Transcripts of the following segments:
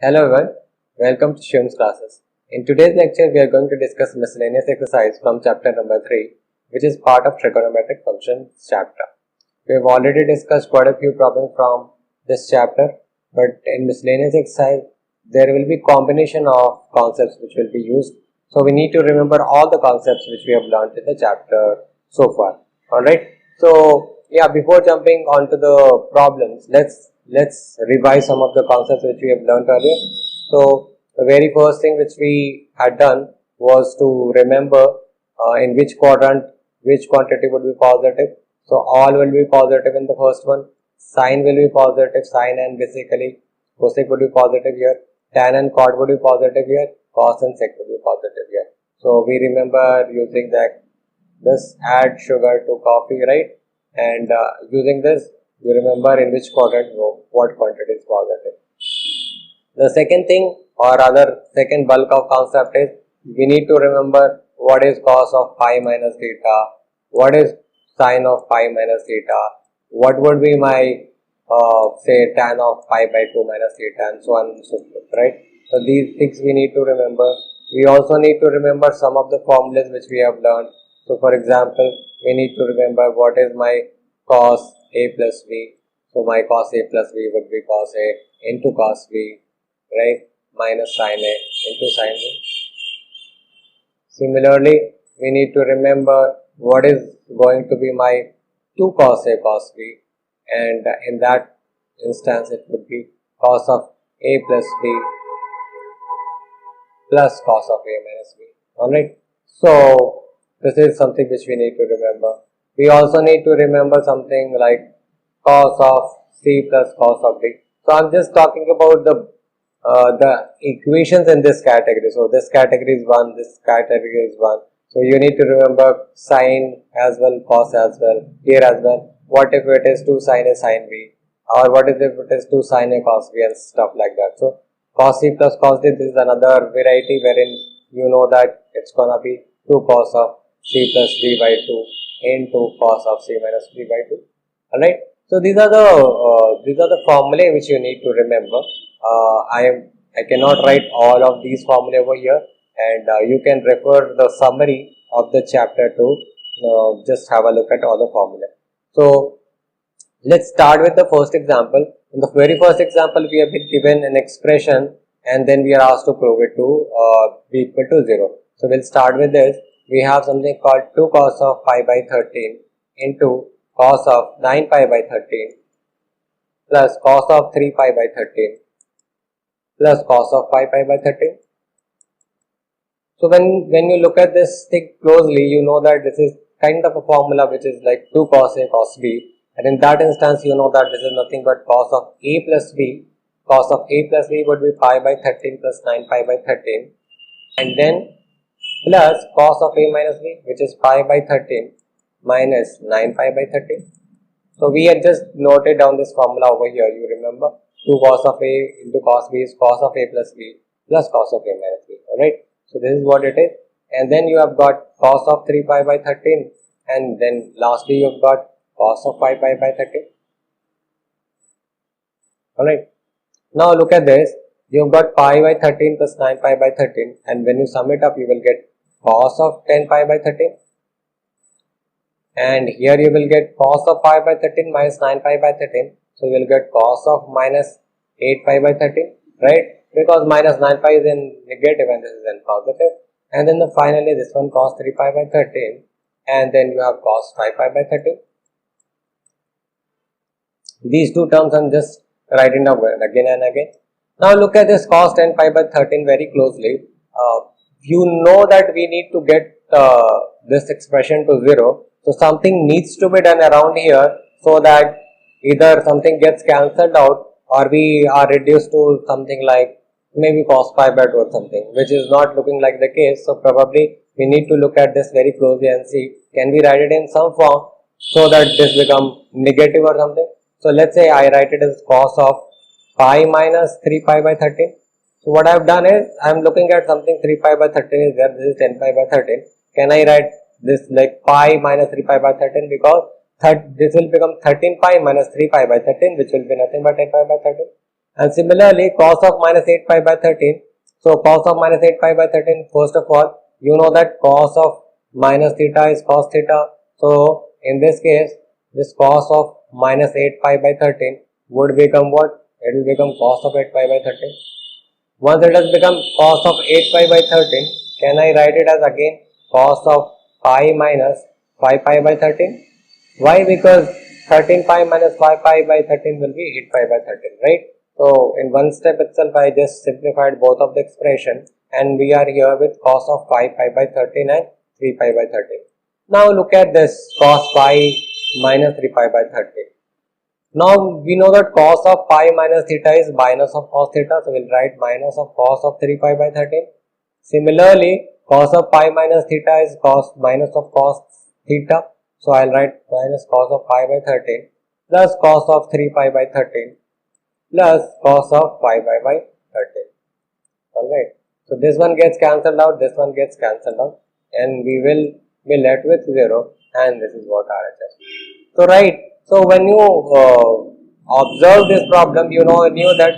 Hello everyone, welcome to shiwam'sclasses. In today's lecture, we are going to discuss miscellaneous exercise from chapter number 3, which is part of trigonometric functions chapter. We have already discussed quite a few problems from this chapter, but in miscellaneous exercise, there will be combination of concepts which will be used. So we need to remember all the concepts which we have learned in the chapter so far. Alright, so before jumping onto the problems, let's revise some of the concepts which we have learned earlier. So the very first thing which we had done was to remember in which quadrant which quantity would be positive. So all will be positive in the first one, sine will be positive, sine and basically cosec would be positive here, tan and cot would be positive here, cos and sec would be positive here. So we remember using that this add sugar to coffee, right? And using this, you remember in which quadrant what quantity is positive. The second thing or rather second bulk of concept is we need to remember what is cos of pi minus theta, what is sine of pi minus theta, what would be my say tan of pi by 2 minus theta, and so on and so forth, right? So these things we need to remember. We also need to remember some of the formulas which we have learned. So for example, we need to remember what is my cos a plus b. So my cos a plus b would be cos a into cos b, right, minus sin a into sin b. Similarly, we need to remember what is going to be my 2 cos a cos b, and in that instance it would be cos of a plus b plus cos of a minus b. Alright, so this is something which we need to remember. We also need to remember something like cos of c plus cos of d. So I'm just talking about the equations in this category. So this category is 1, this category is 1. So you need to remember sine as well, cos as well, here as well. What if it is 2 sine a sine b, or what if it is 2 sine a cos b, and stuff like that. So cos c plus cos d, this is another variety wherein you know that it's gonna be 2 cos of c plus d by 2 into cos of c minus d by 2. Alright, so these are the formulae which you need to remember. I cannot write all of these formulae over here, and you can refer the summary of the chapter to just have a look at all the formulae. So let's start with the first example. In the very first example, we have been given an expression and then we are asked to prove it to be equal to 0. So we'll start with this. We have something called 2 cos of pi by 13 into cos of 9 pi by 13 plus cos of 3 pi by 13 plus cos of 5 pi by 13. So when you look at this thing closely, you know that this is kind of a formula which is like 2 cos a cos b, and in that instance you know that this is nothing but cos of a plus b. Cos of a plus b would be pi by 13 plus 9 pi by 13, and then plus cos of a minus b, which is pi by 13 minus 9 pi by 13. So we had just noted down this formula over here. You remember 2 cos of a into cos b is cos of a plus b plus cos of a minus b. Alright, so this is what it is. And then you have got cos of 3 pi by 13, and then lastly you have got cos of 5 pi by 13. Alright, now look at this. You have got pi by 13 plus 9 pi by 13, and when you sum it up you will get cos of 10 pi by 13, and here you will get cos of pi by 13 minus 9 pi by 13. So you will get cos of minus 8 pi by 13, right? Because minus 9 pi is in negative and this is in positive. And then finally this one cos 3 pi by 13, and then you have cos 5 pi by 13. These two terms I'm just writing down again and again. Now look at this cos 10 pi by 13 very closely. You know that we need to get this expression to 0. So something needs to be done around here so that either something gets cancelled out or we are reduced to something like maybe cos pi by 2 or something, which is not looking like the case. So probably we need to look at this very closely and see, can we write it in some form so that this become negative or something. So let's say I write it as cos of pi minus 3 pi by 13. So what I have done is I am looking at something 3 pi by 13 is there, this is 10 pi by 13. Can I write this like pi minus 3 pi by 13, because this will become 13 pi minus 3 pi by 13, which will be nothing but 10 pi by 13. And similarly, cos of minus 8 pi by 13. So cos of minus 8 pi by 13, first of all, you know that cos of minus theta is cos theta. So in this case, this cos of minus 8 pi by 13 would become what? It will become cos of 8 pi by 13. Once it has become cos of 8 pi by 13, can I write it as again cos of pi minus 5 pi by 13? Why? Because 13 pi minus 5 pi by 13 will be 8 pi by 13, right? So in one step itself, I just simplified both of the expression, and we are here with cos of 5 pi by 13 and 3 pi by 13. Now look at this cos pi minus 3 pi by 13. Now we know that cos of pi minus theta is minus of cos theta, so we'll write minus of cos of 3 pi by 13. Similarly, cos of pi minus theta is cos minus of cos theta, so I'll write minus cos of pi by 13 plus cos of 3 pi by 13 plus cos of pi by 13. Alright, so this one gets cancelled out, this one gets cancelled out, and we will be left with 0, and this is what RHS. So right, so when you observe this problem, you knew that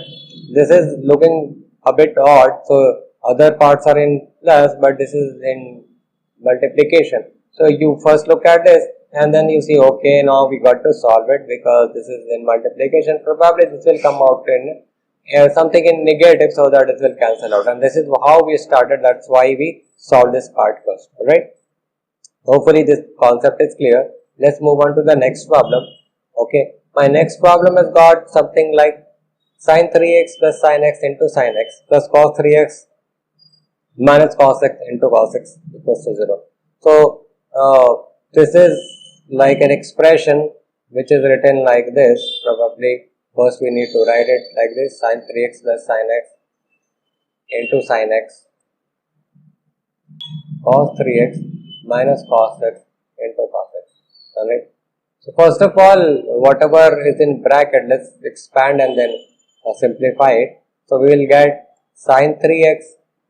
this is looking a bit odd, so other parts are in plus, but this is in multiplication. So you first look at this, and then you see, okay, now we got to solve it because this is in multiplication. Probably this will come out in something in negative, so that it will cancel out. And this is how we started. That's why we solved this part first. Alright. Hopefully this concept is clear. Let's move on to the next problem. Okay. My next problem has got something like sin 3x plus sin x into sin x plus cos 3x minus cos x into cos x equals to 0. So this is like an expression which is written like this. Probably first we need to write it like this: sin 3x plus sin x into sin x cos 3x minus cos x into cos x. Alright. So first of all, whatever is in bracket, let's expand and then simplify it. So we will get sin 3x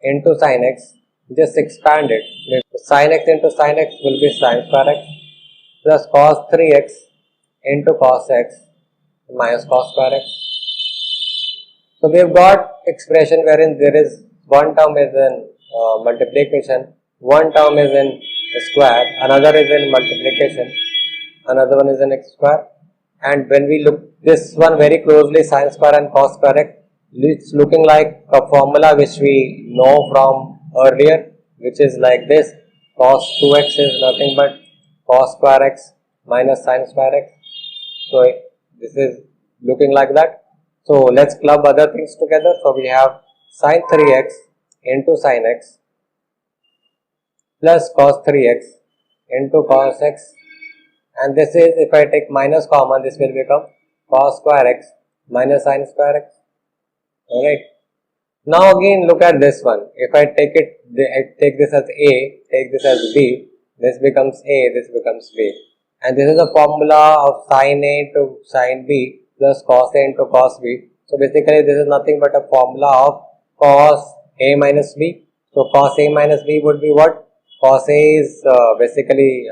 into sin x. Just expand it. Sin x into sin x will be sin square x plus cos 3x into cos x minus cos square x. So we have got expression wherein there is one term is in multiplication, one term is in square, another is in multiplication, another one is in x square. And when we look this one very closely, sin square and cos square x, it's looking like a formula which we know from earlier, which is like this: cos 2x is nothing but cos square x minus sin square x. So this is looking like that. So let's club other things together. So we have sin 3x into sin x plus cos 3x into cos x, and this is, if I take minus common, this will become cos square x minus sin square x. Alright. Now again look at this one. If I take this as A, take this as B, this becomes A, this becomes B. And this is a formula of sin A to sin B plus cos A into cos B. So basically this is nothing but a formula of cos A minus B. So cos A minus B would be what? Cos A is basically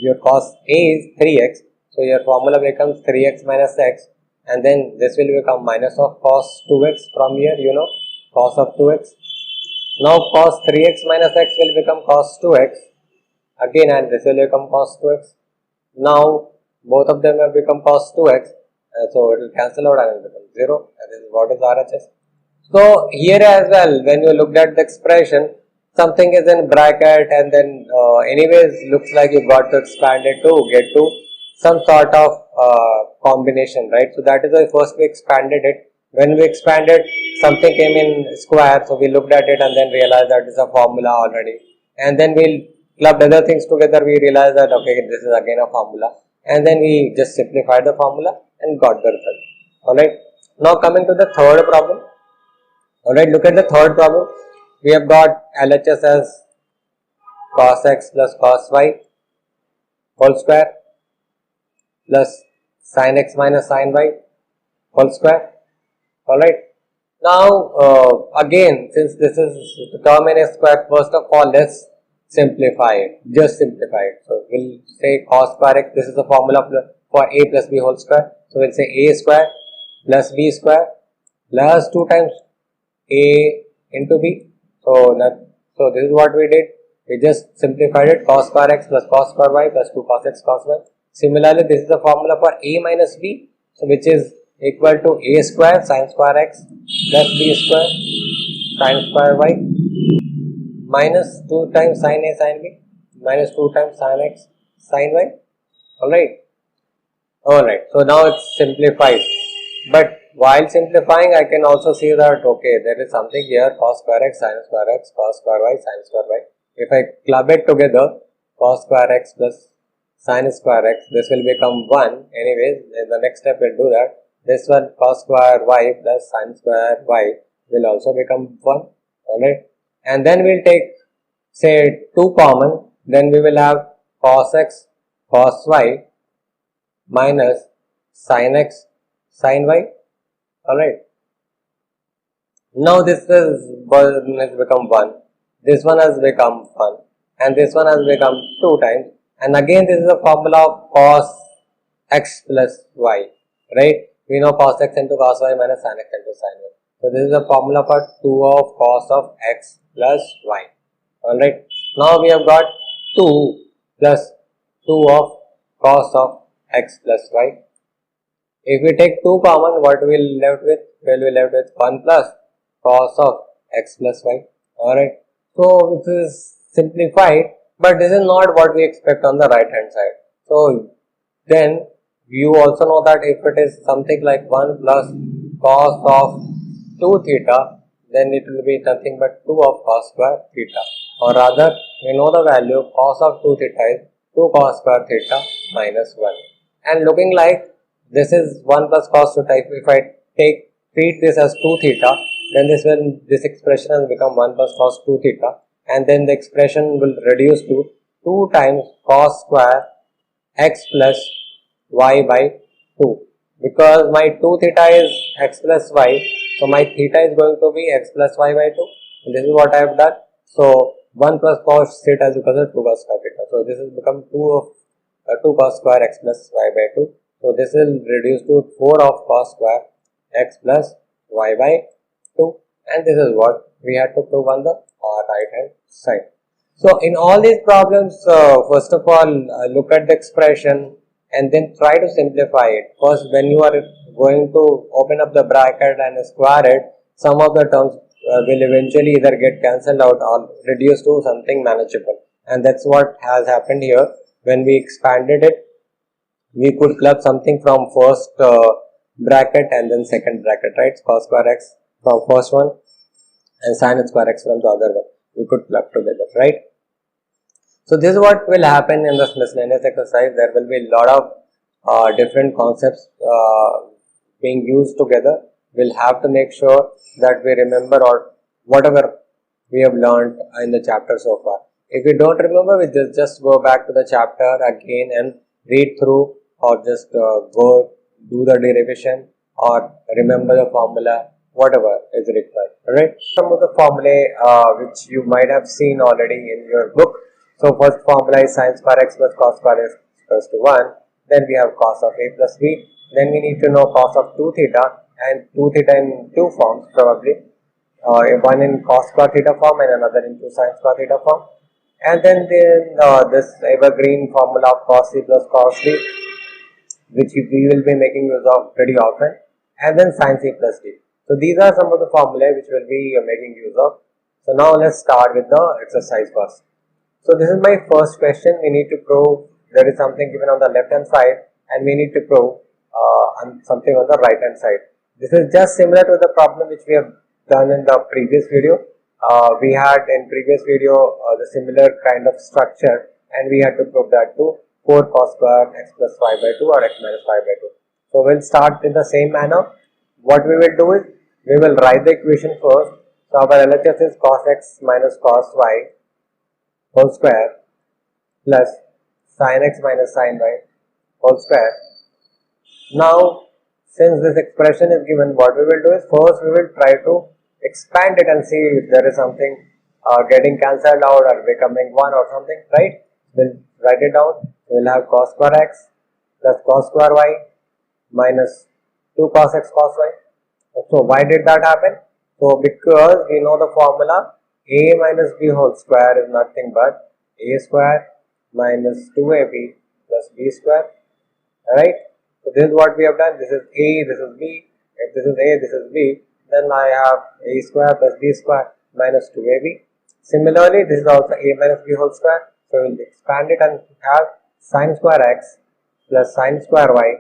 your cos A is 3x. So your formula becomes 3x minus x. And then this will become minus of cos 2x from here, cos of 2x. Now cos 3x minus x will become cos 2x again, and this will become cos 2x. Now both of them have become cos 2x, so it will cancel out and it will become 0, and this is what is RHS. So here as well, when you looked at the expression, something is in bracket, and then anyways looks like you got to expand it to get to some sort of combination, right? So that is why first we expanded it. When we expanded, something came in square, so we looked at it and then realized that is a formula already. And then we clubbed other things together, we realized that okay, this is again a formula. And then we just simplified the formula and got the result. Alright. Now coming to the third problem. Alright, look at the third problem. We have got LHS as cos x plus cos y whole square plus sin x minus sin y whole square. Alright. Now again, since this is the term in a square, first of all let's simplify it. Just simplify it. So we'll say cos square x, this is the formula for a plus b whole square. So we'll say a square plus b square plus 2 times a into b. So this is what we did. We just simplified it, cos square x plus cos square y plus 2 cos x cos y. Similarly, this is the formula for a minus b, so which is equal to a square sin square x plus b square sin square y minus 2 times sin a sin b minus 2 times sin x sin y. Alright, so now it's simplified. But while simplifying, I can also see that okay, there is something here, cos square x, sin square x, cos square y, sin square y. If I club it together, cos square x plus sin square x, this will become 1. Anyways, in the next step we'll do that. This one, cos square y plus sin square y will also become 1. Alright, and then we'll take say 2 common, then we will have cos x, cos y minus sin x, sin y. Alright. Now this has become 1. This one has become 1. And this one has become 2 times. And again this is a formula of cos x plus y. Right? We know cos x into cos y minus sin x into sin y. So this is a formula for 2 of cos of x plus y. Alright. Now we have got 2 plus 2 of cos of x plus y. If we take 2 common, what we will left with? We will be left with 1 plus cos of x plus y. Alright. So this is simplified, but this is not what we expect on the right hand side. So then you also know that if it is something like 1 plus cos of 2 theta, then it will be nothing but 2 of cos square theta. Or rather, we know the value of cos of 2 theta is 2 cos square theta minus 1. And looking like this is 1 plus cos theta, if I treat this as 2 theta, then this expression has become 1 plus cos 2 theta, and then the expression will reduce to 2 times cos square x plus y by 2. Because my 2 theta is x plus y, so my theta is going to be x plus y by 2. And this is what I have done. So 1 plus cos theta is equal to 2 cos square theta. So this has become 2 cos square x plus y by 2. So this will reduce to 4 of cos square x plus y by 2, and this is what we had to prove on the right hand side. So in all these problems, first of all, look at the expression and then try to simplify it. First, when you are going to open up the bracket and square it, some of the terms will eventually either get cancelled out or reduced to something manageable, and that's what has happened here. When we expanded it, we could club something from first bracket and then second bracket, right? Cos square x from first one and sin square x from the other one. We could club together, right? So this is what will happen in this miscellaneous exercise. There will be a lot of different concepts being used together. We'll have to make sure that we remember or whatever we have learned in the chapter so far. If we don't remember, we just go back to the chapter again and read through, or just go do the derivation or remember the formula, whatever is required. Alright, some of the formulae which you might have seen already in your book. So first formula is sin square x plus cos square x equals to 1. Then we have cos of a plus b. Then we need to know cos of 2 theta, and 2 theta in 2 forms probably. One in cos square theta form and another in sin square theta form. And then this evergreen formula of cos c plus cos d, which we will be making use of pretty often, and then sin c plus d. So these are some of the formulae which we'll be making use of. So now let's start with the exercise first. So this is my first question. We need to prove there is something given on the left hand side, and we need to prove something on the right hand side. This is just similar to the problem which we have done in the previous video. We had in previous video the similar kind of structure, and we had to prove that to 4 cos square x plus y by 2 or x minus y by 2. So we'll start in the same manner. What we will do is, we will write the equation first. So our LHS is cos x minus cos y whole square plus sin x minus sin y whole square. Now, since this expression is given, what we will do is, first we will try to expand it and see if there is something getting cancelled out or becoming 1 or something, right? We'll write it down. We will have cos square x plus cos square y minus 2 cos x cos y. So why did that happen? So because we know the formula a minus b whole square is nothing but a square minus 2ab plus b square. Alright. So this is what we have done. This is a, this is b. If this is a, this is b, then I have a square plus b square minus 2ab. Similarly, this is also a minus b whole square. So we will expand it and have sin square x plus sin square y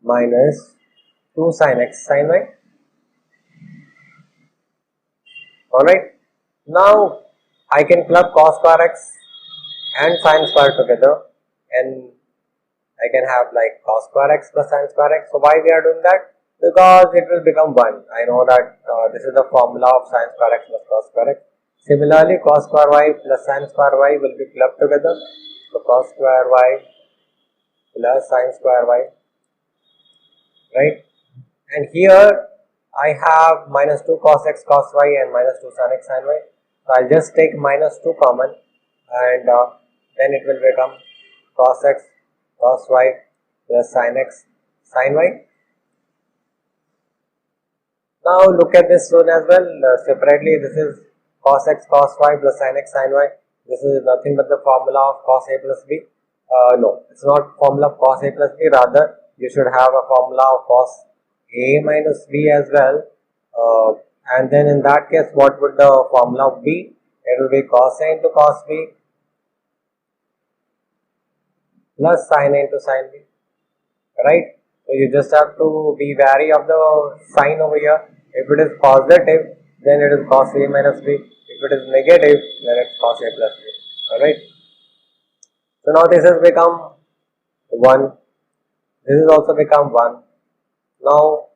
minus 2 sin x sin y. Alright. Now I can club cos square x and sin square together, and I can have like cos square x plus sin square x. So why we are doing that? Because it will become 1. I know that this is the formula of sin square x plus cos square x. Similarly, cos square y plus sin square y will be clubbed together. So cos square y plus sin square y, right? And here I have minus 2 cos x cos y and minus 2 sin x sin y. So I'll just take minus 2 common, and then it will become cos x cos y plus sin x sin y. Now look at this one as well separately. This is cos x cos y plus sin x sin y. This is nothing but the formula of cos a plus b. No, it's not formula of cos a plus b. Rather, you should have a formula of cos a minus b as well. And then in that case, what would the formula be? It will be cos a into cos b plus sin a into sin b, right? So you just have to be wary of the sign over here. If it is positive, then it is cos a minus b. If it is negative, then it's cos a plus b. Alright. So now this has become 1. This has also become 1. Now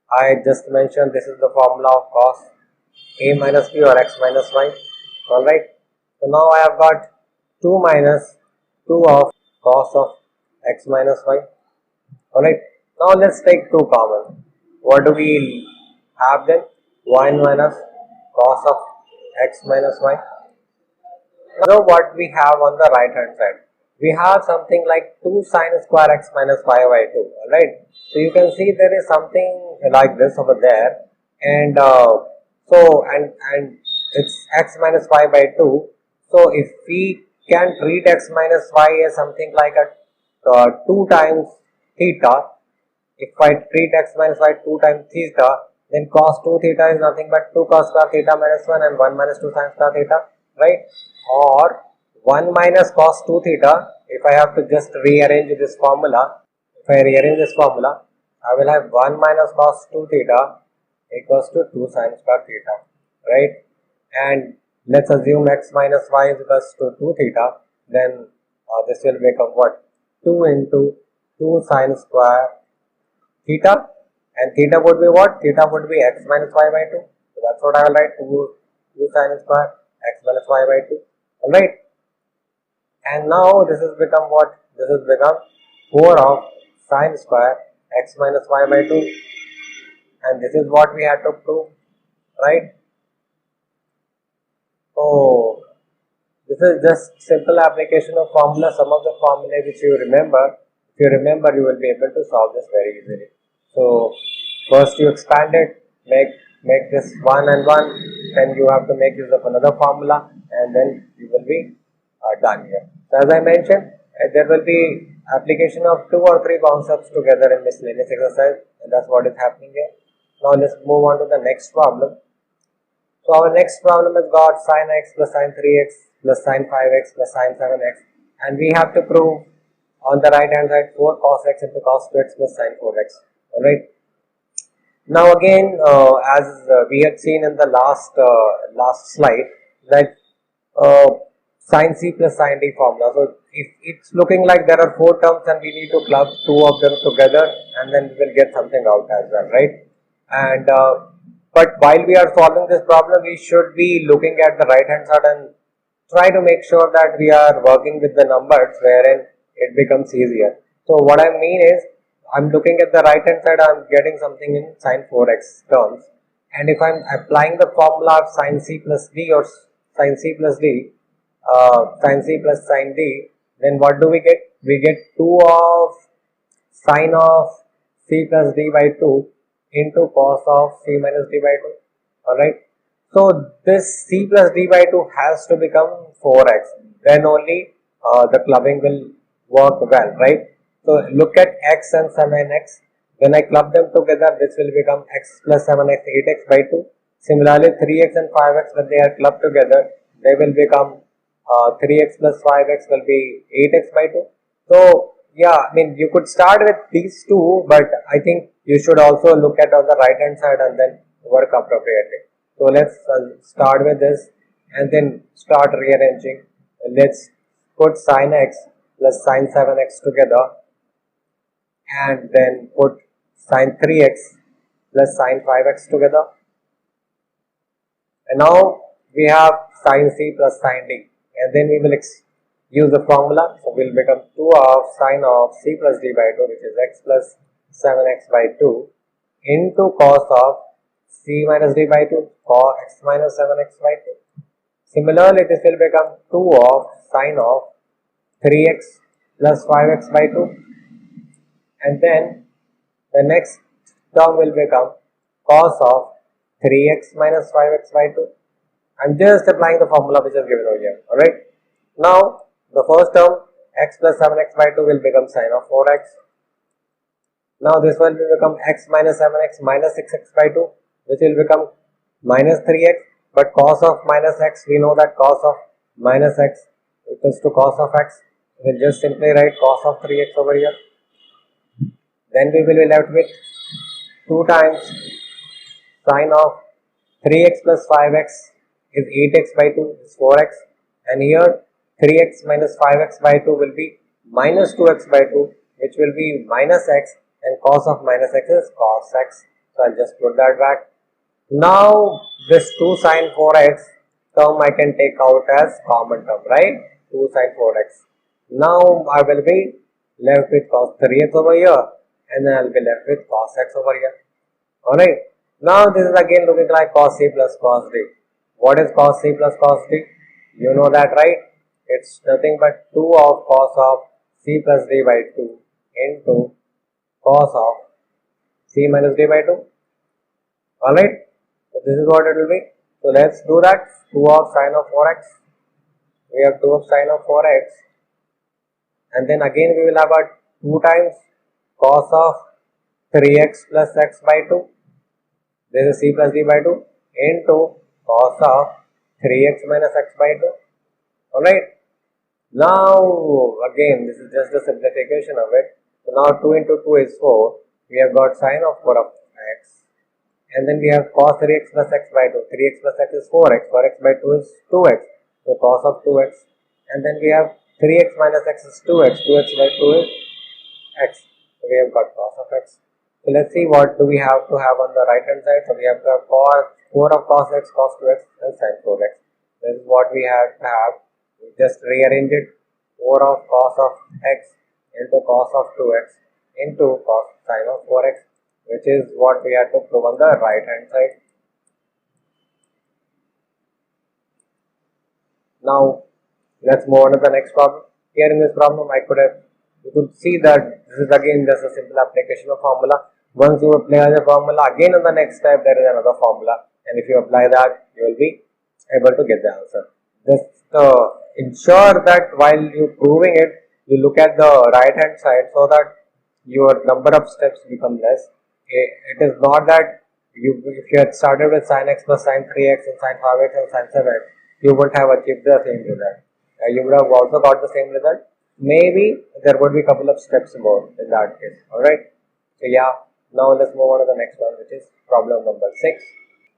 I just mentioned this is the formula of cos a minus b or x minus y. Alright. So now I have got 2 minus 2 of cos of x minus y. Alright. Now let's take 2 common. What do we have then? 1 minus cos of x minus y. Now what we have on the right hand side? We have something like 2 sin square x minus y by 2. Alright. So you can see there is something like this over there, and and it's x minus y by 2. So if we can treat x minus y as something like a 2 times theta, if I treat x minus y 2 times theta, then cos 2 theta is nothing but 2 cos square theta minus 1 and 1 minus 2 sin square theta, right? Or 1 minus cos 2 theta, if I have to just rearrange this formula, if I rearrange this formula, I will have 1 minus cos 2 theta equals to 2 sin square theta, right? And let's assume x minus y is equals to 2 theta, then this will become what? 2 into 2 sin square theta, and theta would be what? Theta would be x minus y by 2. So that's what I will write, 2 sin square x minus y by 2. Alright. And now this has become what? This has become 4 of sin square x minus y by 2. And this is what we had to prove, right? So this is just simple application of formula. Some of the formulae which you remember, if you remember, you will be able to solve this very easily. So first you expand it, make this 1 and 1, then you have to make use of another formula, and then you will be done here. So as I mentioned, there will be application of 2 or 3 concepts together in miscellaneous exercise, and that's what is happening here. Now let's move on to the next problem. So our next problem has got sin x plus sin 3x plus sin 5x plus sin 7x, and we have to prove on the right hand side 4 cos x into cos 2x plus sin 4x. Alright. Now again, as we had seen in the last slide, that sin c plus sin d formula. So if it's looking like there are 4 terms and we need to club 2 of them together, and then we will get something out as well, right? And but while we are solving this problem, we should be looking at the right hand side and try to make sure that we are working with the numbers wherein it becomes easier. So what I mean is, I'm looking at the right hand side, I'm getting something in sin 4x terms, and if I'm applying the formula of sin c plus d or sin c plus d, sin c plus sin d, then what do we get? We get 2 of sin of c plus d by 2 into cos of c minus d by 2. Alright. So this c plus d by 2 has to become 4x. Then only the clubbing will work well, right? So look at x and 7x. When I club them together, this will become x plus 7x, 8x by 2. Similarly, 3x and 5x, when they are clubbed together, they will become 3x plus 5x will be 8x by 2. So, yeah, I mean, you could start with these two, but I think you should also look at on the right hand side and then work appropriately. So, let's start with this and then start rearranging. Let's put sin x plus sin 7x together and then put sin 3x plus sin 5x together. And now we have sin c plus sin d, and then we will use the formula. So we will become 2 of sin of c plus d by 2, which is x plus 7x by 2 into cos of c minus d by 2, cos x minus 7x by 2. Similarly, this will become 2 of sin of 3x plus 5x by 2, and then the next term will become cos of 3x minus 5x by 2. I'm just applying the formula which is given over here. Alright. Now, the first term x plus 7x by 2 will become sin of 4x. Now, this one will become x minus 7x minus 6x by 2, which will become minus 3x. But cos of minus x, we know that cos of minus x equals to cos of x. We'll just simply write cos of 3x over here. Then we will be left with 2 times sin of 3x plus 5x is 8x by 2 is 4x, and here 3x minus 5x by 2 will be minus 2x by 2, which will be minus x, and cos of minus x is cos x. So I'll just put that back. Now this 2 sin 4x term I can take out as common term, right? 2 sin 4x. Now I will be left with cos 3x over here, and then I will be left with cos x over here. Alright. Now this is again looking like cos c plus cos d. What is cos c plus cos d? You know that, right? It's nothing but 2 of cos of c plus d by 2 into cos of c minus d by 2. Alright. So this is what it will be. So let's do that. 2 of sin of 4x. We have 2 of sin of 4x. And then again we will have a 2 times cos of 3x plus x by 2. This is c plus d by 2 into cos of 3x minus x by 2. Alright. Now again this is just a simplification of it. So now 2 into 2 is 4. We have got sin of 4 of x. And then we have cos 3x plus x by 2. 3x plus x is 4x. 4x by 2 is 2x. So cos of 2x. And then we have 3x minus x is 2x. 2x by 2 is x. So we have got cos of x. So let's see what do we have to have on the right hand side. So we have to have cos 4 of cos x, cos 2x and sin 4x. This is what we have to have. We just rearrange it. 4 of cos of x into cos of 2x into cos sin of 4x, which is what we have to prove on the right hand side. Now let's move on to the next problem. Here in this problem you could see that this is again just a simple application of formula. Once you apply the formula, again in the next step there is another formula, and if you apply that you will be able to get the answer. Just ensure that while you proving it, you look at the right hand side so that your number of steps become less. It is not that if you had started with sin x plus sin 3x and sin 5x and sin 7x, you wouldn't have achieved the same result. You would have also got the same result. Maybe there would be a couple of steps more in that case. Alright. So yeah, now let's move on to the next one, which is problem number 6.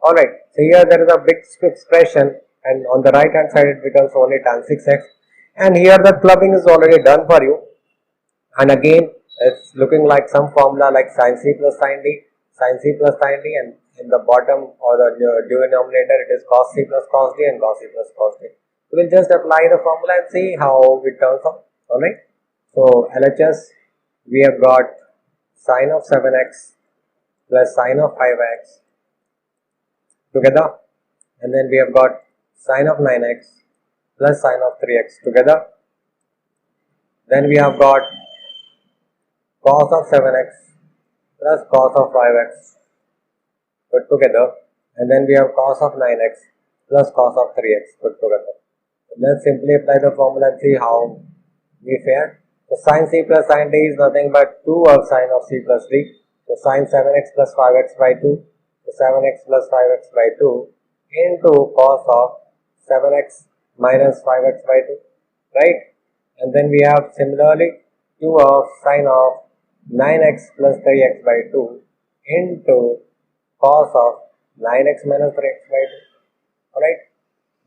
Alright, so here there is a big expression, and on the right hand side it becomes only tan 6x, and here the clubbing is already done for you, and again it's looking like some formula like sin c plus sin d, and in the bottom or the denominator it is cos c plus cos d and cos c plus cos d. So we'll just apply the formula and see how it turns out. Alright, so LHS, we have got sin of 7x plus sin of 5x together, and then we have got sin of 9x plus sin of 3x together. Then we have got cos of 7x plus cos of 5x put together, and then we have cos of 9x plus cos of 3x put together. So let's simply apply the formula and see how we fare. So sin c plus sin d is nothing but 2 of sin of c plus d. So sin 7x plus 5x by 2. So 7x plus 5x by 2 into cos of 7x minus 5x by 2, right? And then we have similarly 2 of sin of 9x plus 3x by 2 into cos of 9x minus 3x by 2. Alright.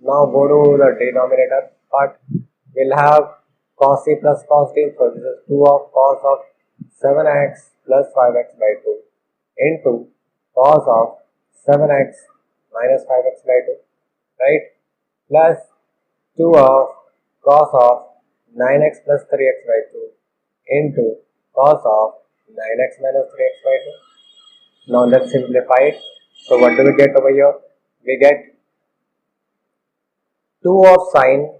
Now go to the denominator part. We'll have cos c plus cos d. So this is 2 of cos of 7x plus 5x by 2 into cos of 7x minus 5x by 2. Right. Plus 2 of cos of 9x plus 3x by 2 into cos of 9x minus 3x by 2. Now let's simplify it. So what do we get over here? We get 2 of sine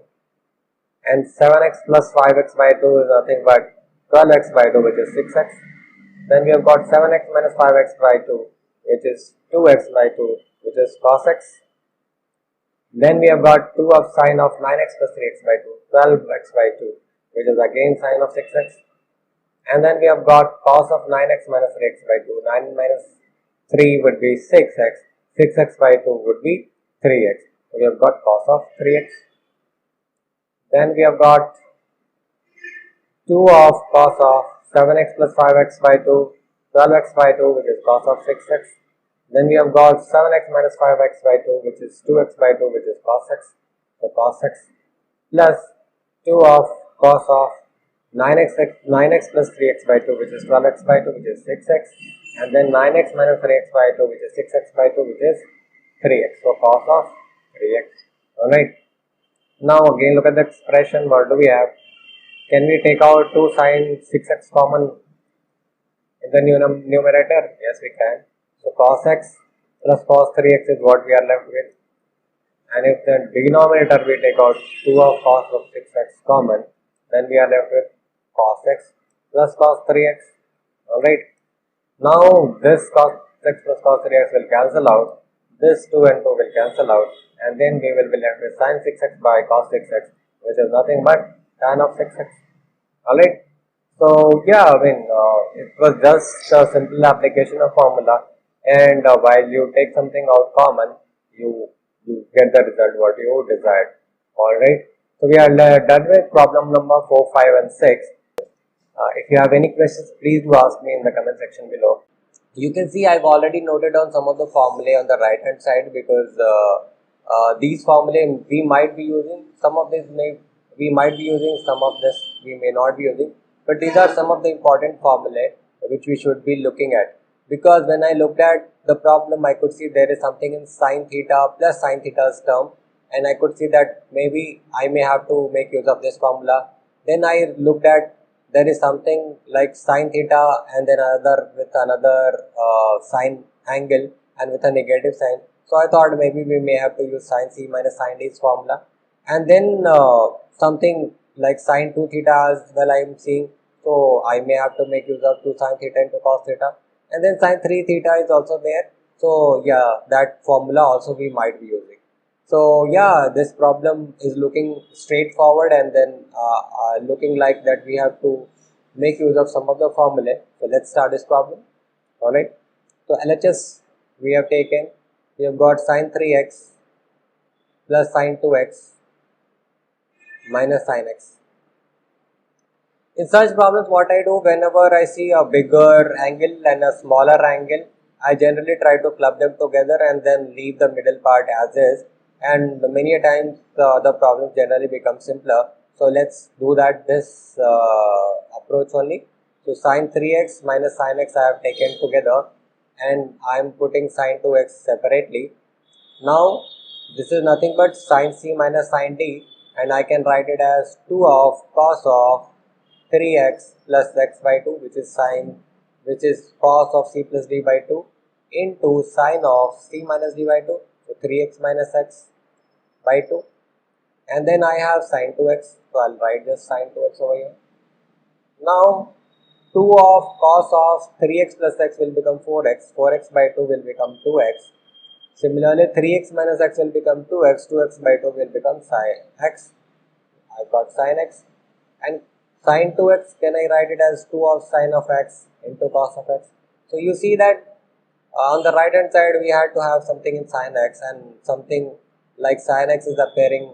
and 7x plus 5x by 2 is nothing but 12x by 2, which is 6x. Then we have got 7x minus 5x by 2, which is 2x by 2, which is cos x. Then we have got 2 of sine of 9x plus 3x by 2, 12x by 2, which is again sine of 6x. And then we have got cos of 9x minus 3x by 2, 9 minus 3 would be 6x, 6x by 2 would be 3x. So we have got cos of 3x. Then we have got 2 of cos of 7x plus 5x by 2, 12x by 2, which is cos of 6x. Then we have got 7x minus 5x by 2, which is 2x by 2, which is cos x. So cos x plus 2 of cos of 9x plus 3x by 2, which is 12x by 2, which is 6x. And then 9x minus 3x by 2, which is 6x by 2, which is 3x. So cos of 3x. Alright. Now again look at the expression. What do we have? Can we take out 2 sin 6x common in the numerator? Yes, we can. So cos x plus cos 3x is what we are left with. And if the denominator we take out 2 of cos of 6x common, then we are left with cos x plus cos 3x. Alright. Now this cos x plus cos 3x will cancel out. This 2 and 2 will cancel out. And then we will be left with sin 6x by cos 6x, which is nothing but tan of 6x. Alright. So yeah, it was just a simple application of formula. And while you take something out common, you get the result what you desired. Alright. So we are done with problem number 4, 5 and 6. If you have any questions, please do ask me in the comment section below. You can see I've already noted down some of the formulae on the right hand side, because these formulae we might be using, some of this we might be using, some of this we may not be using, but these are some of the important formulae which we should be looking at. Because when I looked at the problem, I could see there is something in sin theta plus sin theta's term, and I could see that maybe I may have to make use of this formula. Then I looked at there is something like sin theta and then another with another sine angle and with a negative sign. So I thought maybe we may have to use sin c minus sin d's formula. And then something like sin 2 theta as well I am seeing. So I may have to make use of 2 sin theta into cos theta. And then sin 3 theta is also there. So yeah, that formula also we might be using. So yeah, this problem is looking straightforward, and then looking like that we have to make use of some of the formulae. So let's start this problem. Alright. So LHS we have taken, we have got sin 3x plus sin 2x minus sin x. In such problems, what I do, whenever I see a bigger angle and a smaller angle, I generally try to club them together and then leave the middle part as is. And many a times the problems generally become simpler. So let's do that this approach only. So sin 3x minus sin x I have taken together, and I am putting sin 2x separately. Now this is nothing but sin c minus sin d, and I can write it as 2 of cos of 3x plus x by 2, which is cos of c plus d by 2 into sin of c minus d by 2, so 3x minus x by 2, and then I have sin 2x, so I'll write just sin 2x over here. Now 2 of cos of 3x plus x will become 4x, 4x by 2 will become 2x. Similarly, 3x minus x will become 2x, 2x by 2 will become sin x. I've got sin x, and sin 2x, can I write it as 2 of sin of x into cos of x? So you see that on the right hand side we had to have something in sin x, and something like sin x is appearing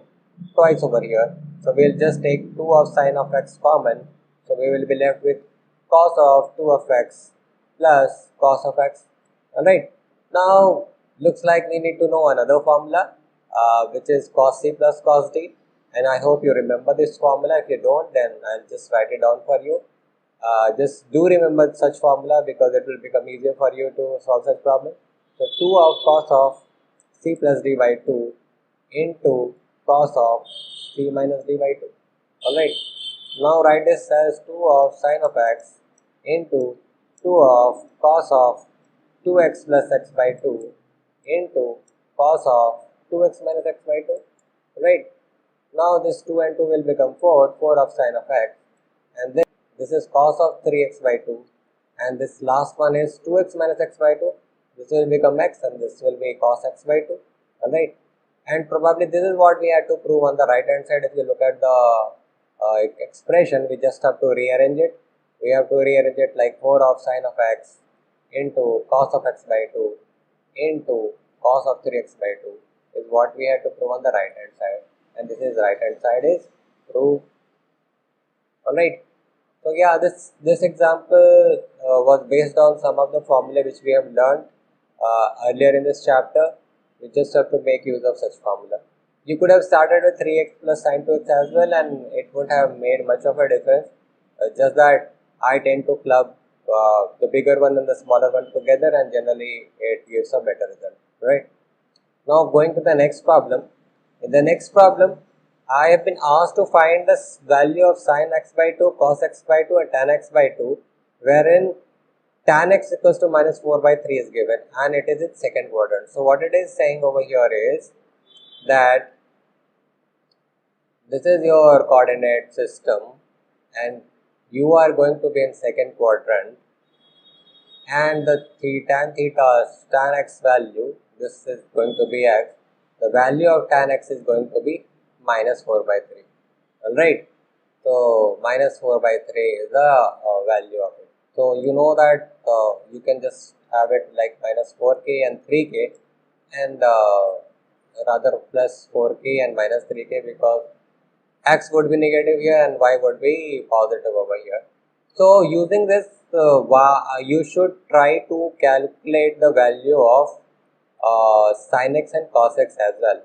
twice over here. So we'll just take 2 of sin of x common. So we will be left with cos of 2 of x plus cos of x. Alright. Now looks like we need to know another formula which is cos c plus cos d, and I hope you remember this formula. If you don't, then I'll just write it down for you. Just do remember such formula because it will become easier for you to solve such problem. So 2 of cos of c plus d by 2 into cos of c minus d by 2. Alright. Now write this as 2 of sin of x into 2 of cos of 2x plus x by 2 into cos of 2x minus x by 2. Right. Now this 2 and 2 will become 4, 4 of sin of x, and then this is cos of 3x by 2, and this last one is 2x minus x by 2. This will become x, and this will be cos x by 2. Alright. And probably this is what we had to prove on the right hand side. If you look at the expression, we just have to rearrange it. We have to rearrange it like 4 of sin of x into cos of x by 2 into cos of 3x by 2 is what we had to prove on the right hand side, and this is right hand side is proved. Alright. So yeah, this example was based on some of the formula which we have learned earlier in this chapter. We just have to make use of such formula. You could have started with 3x plus sin 2x as well, and it would have made much of a difference. Just that I tend to club the bigger one and the smaller one together, and generally it gives a better result. Right. Now going to the next problem. In the next problem, I have been asked to find the value of sin x by 2, cos x by 2 and tan x by 2, wherein tan x equals to minus 4 by 3 is given, and it is in second quadrant. So what it is saying over here is that this is your coordinate system and you are going to be in second quadrant, and the tan x value, this is going to be x. The value of tan x is going to be minus 4 by 3. Alright. So minus 4 by 3 is the value of it. So you know that you can just have it like minus 4k and 3k, and rather plus 4k and minus 3k, because x would be negative here and y would be positive over here. So using this, you should try to calculate the value of sin x and cos x as well.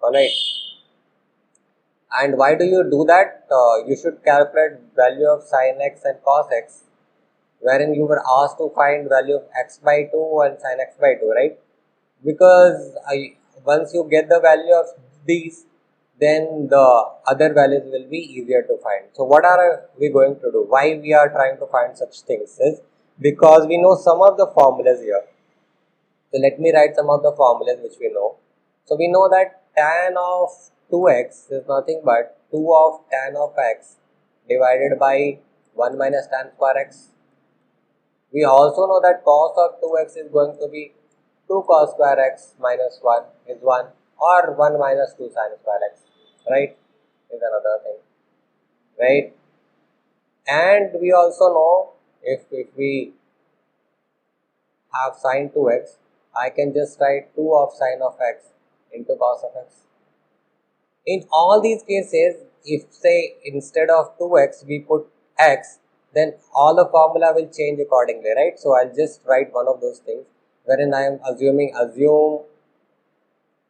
Alright. And why do you do that? You should calculate value of sin x and cos x, wherein you were asked to find value of x by 2 and sin x by 2, right? Because once you get the value of these, then the other values will be easier to find. So what are we going to do? Why we are trying to find such things is because we know some of the formulas here. So let me write some of the formulas which we know. So we know that tan of 2x is nothing but 2 of tan of x divided by 1 minus tan square x. We also know that cos of 2x is going to be 2 cos square x minus 1 is 1, or 1 minus 2 sin square x, right, is another thing, right? And we also know if we have sin 2x, I can just write 2 of sin of x into cos of x. In all these cases, if say instead of 2x we put x, then all the formula will change accordingly, right? So I'll just write one of those things wherein I am assume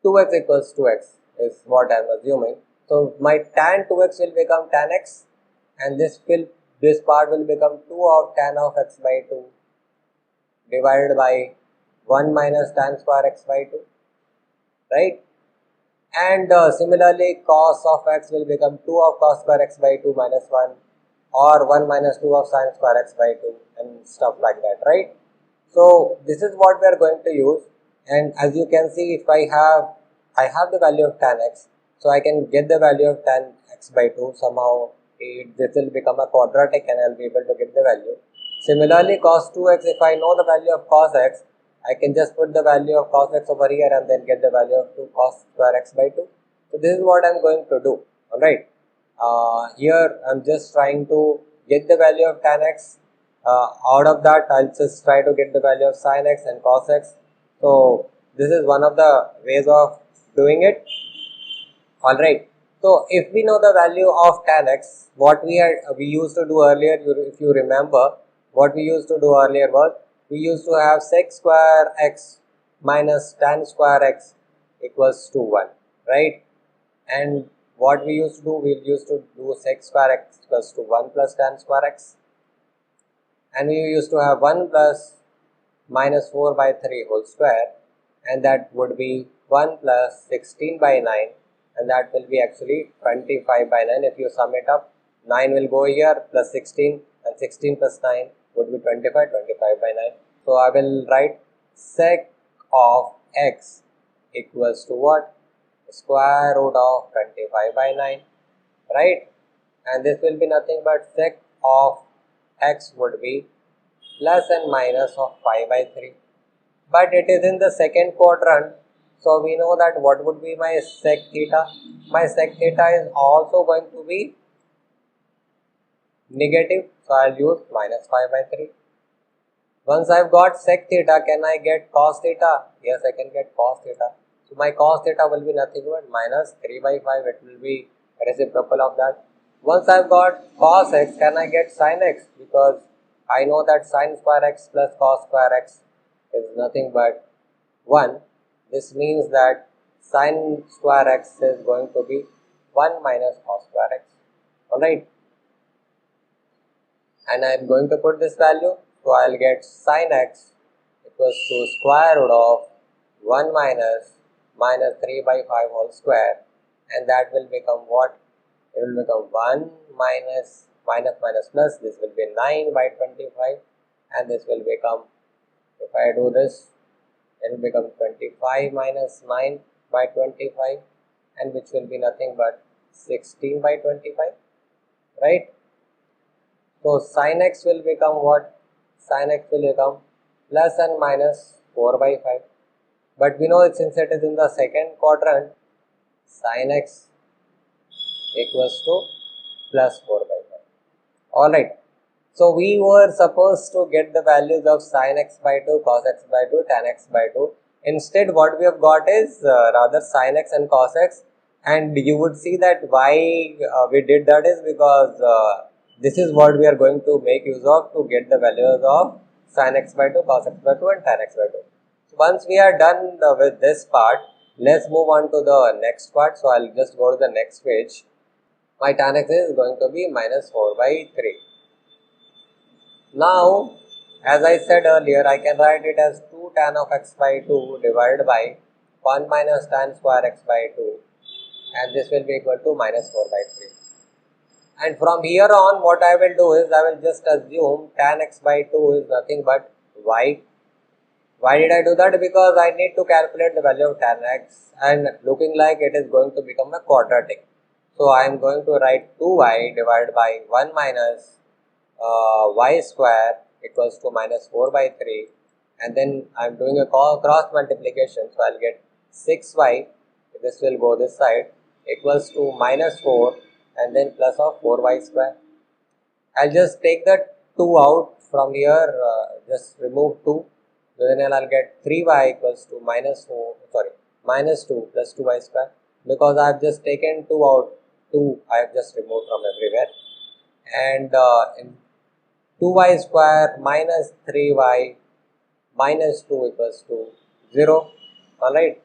2x equals 2x is what I am assuming. So my tan 2x will become tan x, and this part will become 2 of tan of x by 2 divided by 1 minus tan square x by 2, right? And similarly cos of x will become 2 of cos square x by 2 minus 1, or 1 minus 2 of sin square x by 2, and stuff like that, right? So this is what we are going to use, and as you can see, if I have the value of tan x, so I can get the value of tan x by 2. Somehow this will become a quadratic and I'll be able to get the value. Similarly, cos 2x, if I know the value of cos x, I can just put the value of cos x over here and then get the value of 2 cos square x by 2. So this is what I am going to do. Alright. Here I am just trying to get the value of tan x. Out of that, I'll just try to get the value of sin x and cos x. So this is one of the ways of doing it. Alright. So if we know the value of tan x, what we used to do earlier, if you remember, what we used to do earlier was we used to have sec square x minus tan square x equals to 1, right? And what we used to do, we used to do sec square x equals to 1 plus tan square x, and we used to have 1 plus minus 4 by 3 whole square, and that would be 1 plus 16 by 9, and that will be actually 25 by 9. If you sum it up, 9 will go here plus 16, and 16 plus 9 would be 25, 25 by 9. So I will write sec of x equals to what? Square root of 25 by 9, right? And this will be nothing but sec of x would be plus and minus of 5 by 3. But it is in the second quadrant, so we know that what would be my sec theta? My sec theta is also going to be negative, so I'll use minus 5 by 3. Once I've got sec theta, can I get cos theta? Yes, I can get cos theta. So my cos theta will be nothing but minus 3 by 5. It will be reciprocal of that. Once I've got cos x, can I get sin x? Because I know that sin square x plus cos square x is nothing but 1. This means that sin square x is going to be 1 minus cos square x. Alright. And I am going to put this value. So I will get sin x equals to square root of 1 minus 3 by 5 whole square, and that will become what? It will become 1 minus plus, this will be 9 by 25, and this will become, if I do this, it will become 25 minus 9 by 25, and which will be nothing but 16 by 25, right? So sin x will become what? Sin x will become plus and minus 4 by 5. But we know it, since it is in the second quadrant, sin x equals to plus 4 by 5. Alright. So we were supposed to get the values of sin x by 2, cos x by 2, tan x by 2. Instead, what we have got is rather sin x and cos x. And you would see that why we did that is because this is what we are going to make use of to get the values of sin x by 2, cos x by 2 and tan x by 2. So once we are done with this part, let's move on to the next part. So I'll just go to the next page. My tan x is going to be minus 4 by 3. Now, as I said earlier, I can write it as 2 tan of x by 2 divided by 1 minus tan square x by 2, and this will be equal to minus 4 by 3. And from here on, what I will do is I will just assume tan x by 2 is nothing but y. Why did I do that? Because I need to calculate the value of tan x, and looking like it is going to become a quadratic. So I am going to write 2y divided by 1 minus y square equals to minus 4 by 3, and then I am doing a cross multiplication, so I will get 6y, this will go this side, equals to minus 4 and then plus of 4y square. I will just take the 2 out from here, just remove 2, then I will get 3y equals to minus 2 plus 2y square, because I have just taken 2 out, 2 I have just removed from everywhere, and in 2y square minus 3y minus 2 equals to 0. Alright.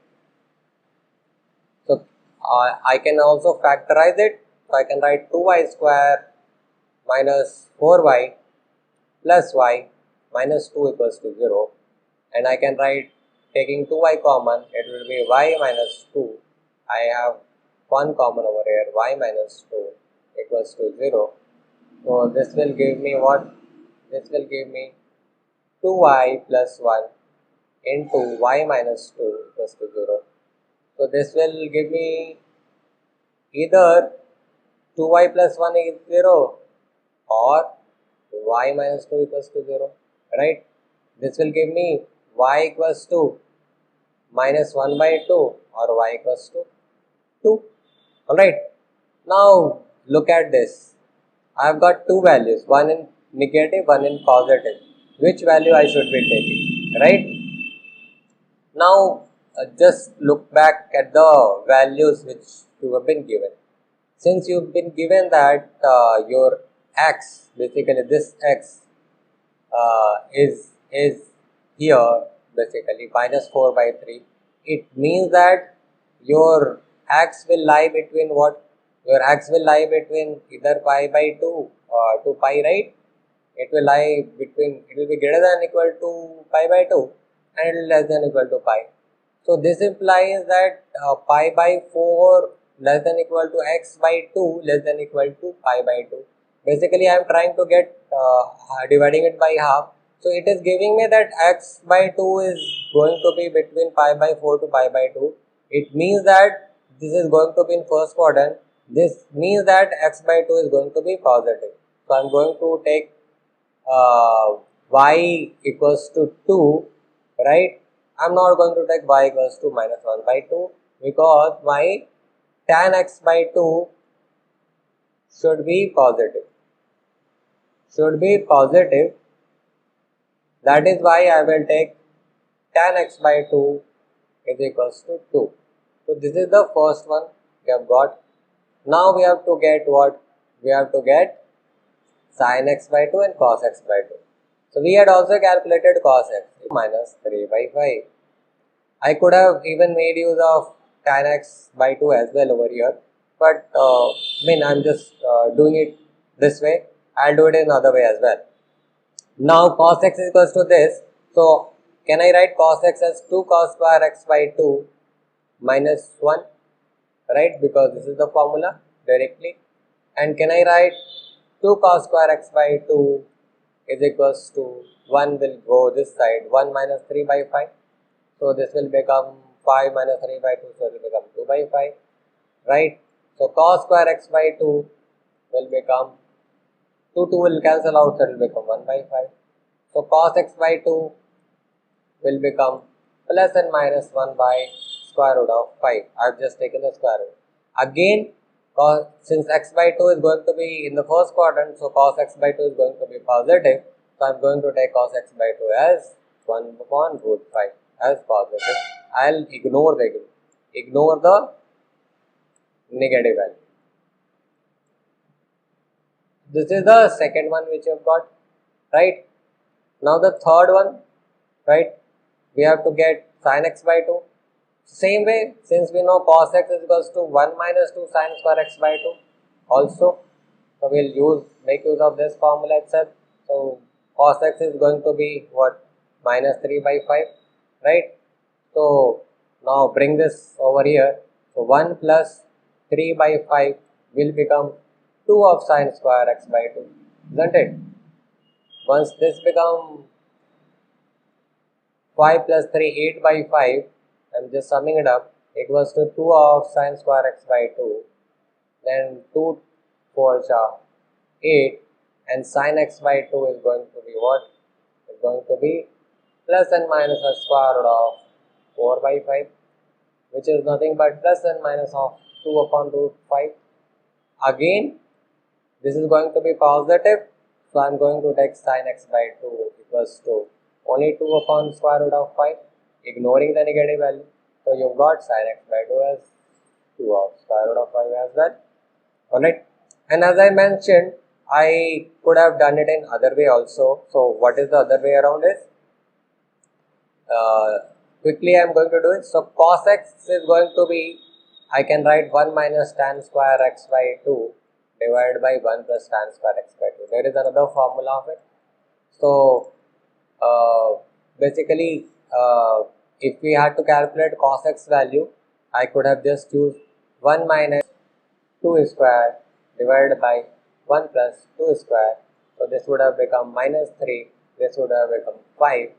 So I can also factorize it. So I can write 2y square minus 4y plus y minus 2 equals to 0. And I can write, taking 2y common, it will be y minus 2. I have 1 common over here, y minus 2 equals to 0. So this will give me what? This will give me 2y plus 1 into y minus 2 equals to 0. So this will give me either 2y plus 1 is 0 or y minus 2 equals to 0, right? This will give me y equals to minus 1 by 2 or y equals to 2. Alright, now look at this. I have got two values, one in negative, one in positive. Which value I should be taking, right? Now just look back at the values which you have been given. Since you've been given that your x, basically this x is here, basically minus 4 by 3, it means that your x will lie between what? Your x will lie between either pi by 2 or 2 pi, right? It will lie between, it will be greater than equal to pi by 2 and it will less than equal to pi. So this implies that pi by 4 less than equal to x by 2 less than equal to pi by 2. Basically I am trying to get dividing it by half. So it is giving me that x by 2 is going to be between pi by 4 to pi by 2. It means that this is going to be in first quadrant. This means that x by 2 is going to be positive. So I am going to take y equals to 2, right? I am not going to take y equals to minus 1 by 2 because my tan x by 2 should be positive. That is why I will take tan x by 2 is equals to 2. So this is the first one we have got. Now we have to get what? We have to get sin x by 2 and cos x by 2. So we had also calculated cos x minus 3 by 5. I could have even made use of tan x by 2 as well over here, but I'm just doing it this way. I'll do it in another way as well. Now cos x is equals to this. So can I write cos x as 2 cos square x by 2 minus 1, right? Because this is the formula directly. And can I write 2 cos square x by 2 is equals to 1 will go this side, 1 minus 3 by 5. So this will become 5 minus 3 by 2, so it will become 2 by 5, right? So cos square x by 2 will become 2 will cancel out, so it will become 1 by 5. So cos x by 2 will become plus and minus 1 by square root of 5. I have just taken the square root. Again, since x by 2 is going to be in the first quadrant, so cos x by 2 is going to be positive. So I am going to take cos x by 2 as 1 upon root 5 as positive. I will ignore the negative value. This is the second one which you have got, right? Now the third one, right? We have to get sin x by 2. Same way, since we know cos x is equals to 1 minus 2 sin square x by 2 also. So we will make use of this formula itself. So cos x is going to be what? Minus 3 by 5, right? So now bring this over here. So 1 plus 3 by 5 will become 2 of sin square x by 2, isn't it? Once this become 5 plus 3, 8 by 5, I am just summing it up, equals to 2 of sin square x by 2, then 2 4 are 8, and sin x by 2 is going to be what? It's going to be plus and minus a square root of 4 by 5, which is nothing but plus and minus of 2 upon root 5. Again, this is going to be positive, so I am going to take sin x by 2 equals to only 2 upon square root of 5, ignoring the negative value. So you've got sin x by 2 as 2 of square root of 5 as well. Alright. And as I mentioned, I could have done it in other way also. So what is the other way around is? Quickly I am going to do it. So cos x is going to be, I can write 1 minus tan square x by 2 divided by 1 plus tan square x by 2. There is another formula of it. So basically if we had to calculate cos x value, I could have just used 1 minus 2 square divided by 1 plus 2 square. So this would have become minus 3, this would have become 5,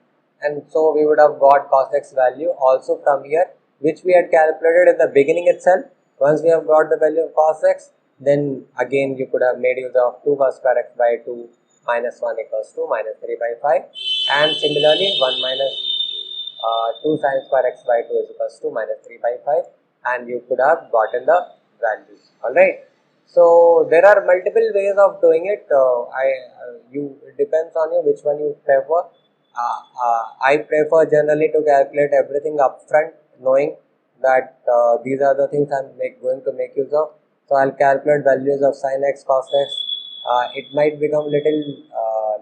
and so we would have got cos x value also from here, which we had calculated in the beginning itself. Once we have got the value of cos x, then again you could have made use of 2 cos square x by 2 minus 1 equals to minus 3 by 5, and similarly 1 minus 2 sin square x by 2 is equals to minus 3 by 5, and you could have gotten the values. Alright. So there are multiple ways of doing it. It depends on you which one you prefer. I prefer generally to calculate everything upfront, knowing that these are the things I'm going to make use of. So I'll calculate values of sin x, cos x. It might become little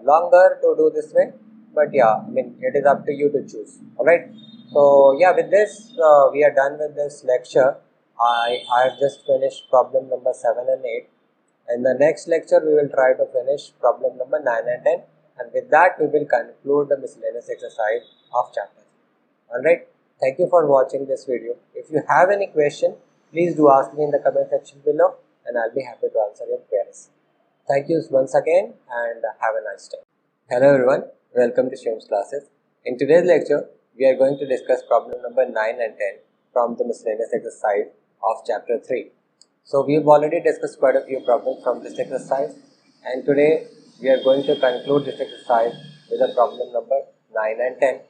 longer to do this way, but yeah, I mean, it is up to you to choose. Alright. So yeah, with this we are done with this lecture. I have just finished problem number 7 and 8. In the next lecture we will try to finish problem number 9 and 10, and with that we will conclude the miscellaneous exercise of chapter 3. Alright. Thank you for watching this video. If you have any question, please do ask me in the comment section below, and I'll be happy to answer your queries. Thank you once again, and have a nice day. Hello everyone, welcome to shiwam'sclasses. In today's lecture, we are going to discuss problem number 9 and 10 from the miscellaneous exercise of chapter 3. So we have already discussed quite a few problems from this exercise, and today we are going to conclude this exercise with a problem number 9 and 10.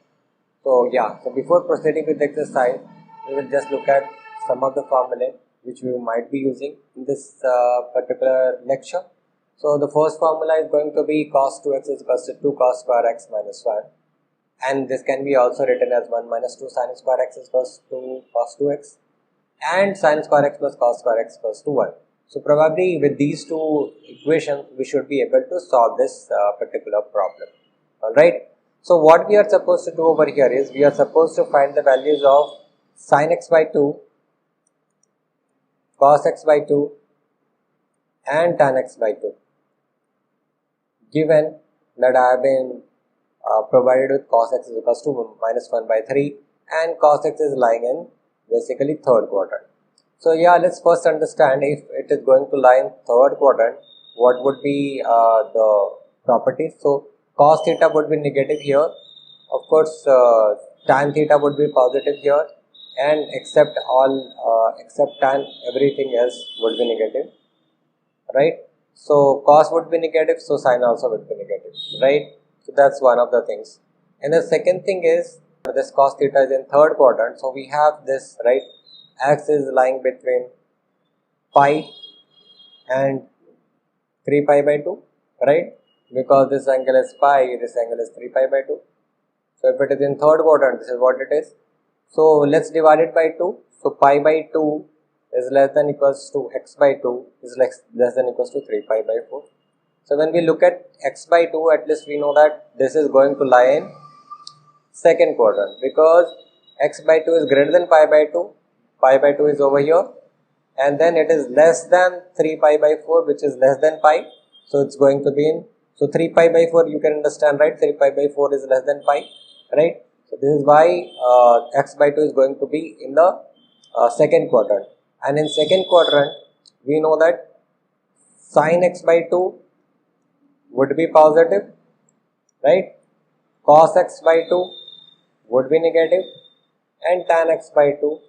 So before proceeding with the exercise, we will just look at some of the formulae which we might be using in this particular lecture. So the first formula is going to be cos 2x is equals to 2 cos square x minus 1, and this can be also written as 1 minus 2 sin square x is equals to cos 2x, and sin square x plus cos square x equals to 1. So probably with these two equations we should be able to solve this particular problem. Alright. So what we are supposed to do over here is we are supposed to find the values of sin x by 2, cos x by 2, and tan x by 2. Given that I have been provided with cos x is equals to minus 1 by 3, and cos x is lying in basically third quadrant. So yeah, let's first understand if it is going to lie in third quadrant, what would be the properties. So cos theta would be negative here, of course tan theta would be positive here, and except tan, everything else would be negative, right? So cos would be negative, so sin also would be negative, right? So that's one of the things. And the second thing is this cos theta is in third quadrant, so we have this, right? X is lying between pi and 3 pi by 2, right? Because this angle is pi, this angle is 3 pi by 2. So if it is in third quadrant, this is what it is. So let's divide it by 2. So pi by 2 is less than equals to x by 2 is less than equals to 3 pi by 4. So when we look at x by 2, at least we know that this is going to lie in second quadrant, because x by 2 is greater than pi by 2. Pi by 2 is over here, and then it is less than 3 pi by 4, which is less than pi. So it's going to be in, so 3 pi by 4 you can understand, right? 3 pi by 4 is less than pi, right? So this is why x by 2 is going to be in the second quadrant. And in second quadrant, we know that sin x by 2 would be positive, right? Cos x by 2 would be negative, and tan x by 2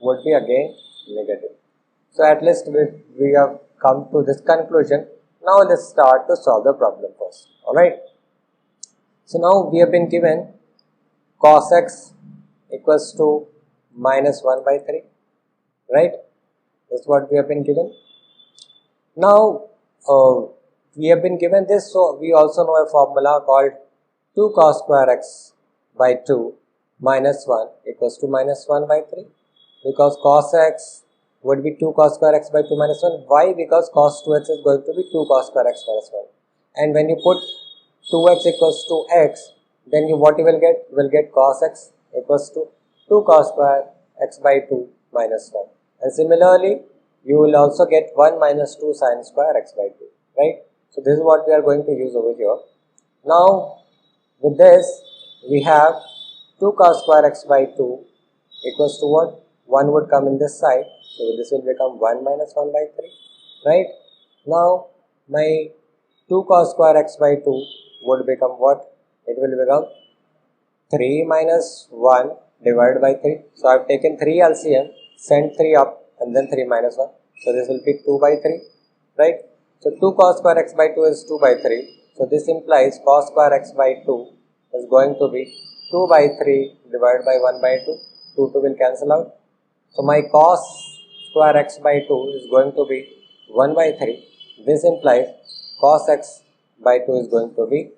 would be again negative. So at least we have come to this conclusion. Now let's start to solve the problem first. Alright. So now we have been given cos x equals to minus 1 by 3. Right? That's what we have been given. Now we have been given this, so we also know a formula called 2 cos square x by 2 minus 1 equals to minus 1 by 3. Because cos x would be 2 cos square x by 2 minus 1. Why? Because cos 2x is going to be 2 cos square x minus 1. And when you put 2x equals to x, then what you will get? You will get cos x equals to 2 cos square x by 2 minus 1. And similarly, you will also get 1 minus 2 sin square x by 2. Right? So this is what we are going to use over here. Now, with this, we have 2 cos square x by 2 equals to what? 1 would come in this side, so this will become 1 minus 1 by 3, right? Now, my 2 cos square x by 2 would become what? It will become 3 minus 1 divided by 3. So, I have taken 3 LCM, sent 3 up, and then 3 minus 1. So, this will be 2 by 3, right? So, 2 cos square x by 2 is 2 by 3. So this implies cos square x by 2 is going to be 2 by 3 divided by 1 by 2. 2 will cancel out. So my cos square x by 2 is going to be 1 by 3. This implies cos x by 2 is going to be